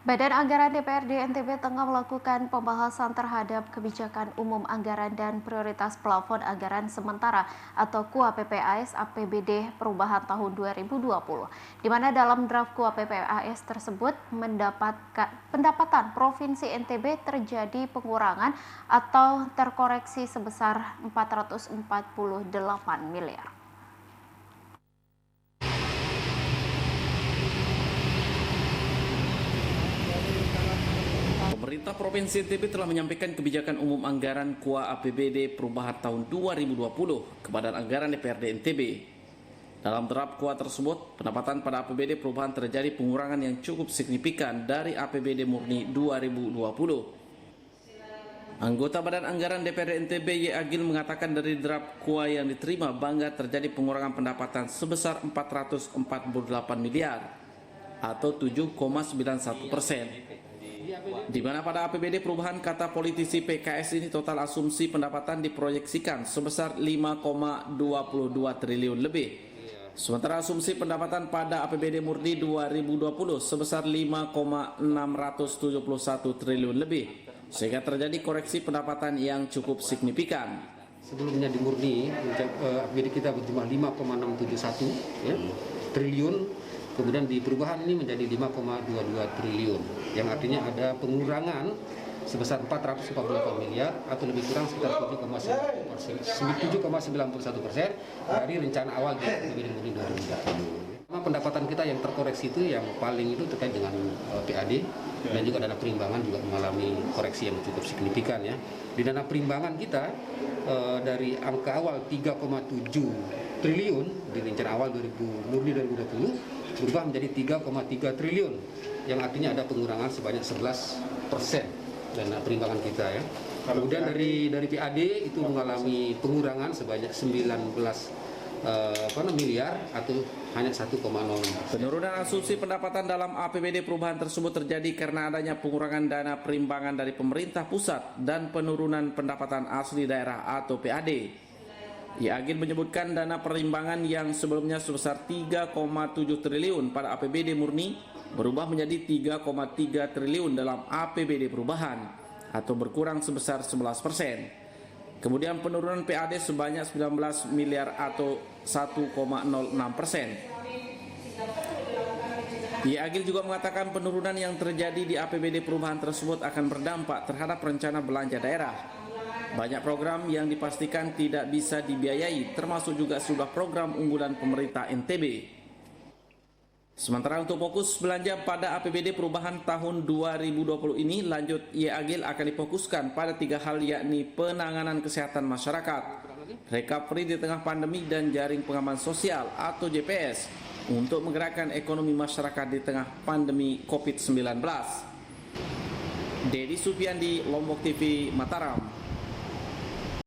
Badan Anggaran DPRD NTB tengah melakukan pembahasan terhadap kebijakan umum anggaran dan prioritas plafon anggaran sementara atau KUA-PPAS APBD perubahan tahun 2020, di mana dalam draft KUA-PPAS tersebut pendapatan Provinsi NTB terjadi pengurangan atau terkoreksi sebesar 448 miliar. Pemerintah Provinsi NTB telah menyampaikan kebijakan umum anggaran KUA APBD perubahan tahun 2020 ke Badan Anggaran DPRD NTB. Dalam draft KUA tersebut, pendapatan pada APBD perubahan terjadi pengurangan yang cukup signifikan dari APBD murni 2020. Anggota Badan Anggaran DPRD NTB Y. Agil mengatakan dari draft KUA yang diterima bangga terjadi pengurangan pendapatan sebesar 448 miliar atau 7,91%. Di mana pada APBD perubahan kata politisi PKS ini total asumsi pendapatan diproyeksikan sebesar 5,22 triliun lebih. Sementara asumsi pendapatan pada APBD murni 2020 sebesar 5,671 triliun lebih. Sehingga terjadi koreksi pendapatan yang cukup signifikan. Sebelumnya di murni APBD kita berjumlah 5,671 triliun. Kemudian di perubahan ini menjadi 5,22 triliun, yang artinya ada pengurangan sebesar 448 miliar atau lebih kurang sekitar 7,91% dari rencana awal di APBD murni 2020. Pendapatan kita yang terkoreksi itu yang paling itu terkait dengan PAD dan juga dana perimbangan juga mengalami koreksi yang cukup signifikan ya. Di dana perimbangan kita dari angka awal 3,7 triliun di rencana awal murni 2020 berubah menjadi 3,3 triliun yang artinya ada pengurangan sebanyak 11% dana perimbangan kita ya. Kemudian dari PAD itu mengalami pengurangan sebanyak 19 miliar atau hanya 1,0. Penurunan asumsi pendapatan dalam APBD perubahan tersebut terjadi karena adanya pengurangan dana perimbangan dari pemerintah pusat dan penurunan pendapatan asli daerah atau PAD. Agil menyebutkan dana perimbangan yang sebelumnya sebesar 3,7 triliun pada APBD murni berubah menjadi 3,3 triliun dalam APBD perubahan atau berkurang sebesar 11%. Kemudian penurunan PAD sebanyak 19 miliar atau 1,06%. Agil juga mengatakan penurunan yang terjadi di APBD perubahan tersebut akan berdampak terhadap rencana belanja daerah. Banyak program yang dipastikan tidak bisa dibiayai, termasuk juga sejumlah program unggulan pemerintah NTB. Sementara untuk fokus belanja pada APBD perubahan tahun 2020 ini, lanjut Agil akan difokuskan pada 3 hal, yakni penanganan kesehatan masyarakat, recovery di tengah pandemi, dan jaring pengaman sosial atau JPS untuk menggerakkan ekonomi masyarakat di tengah pandemi COVID-19. Dedi Supiandi, Lombok TV, Mataram.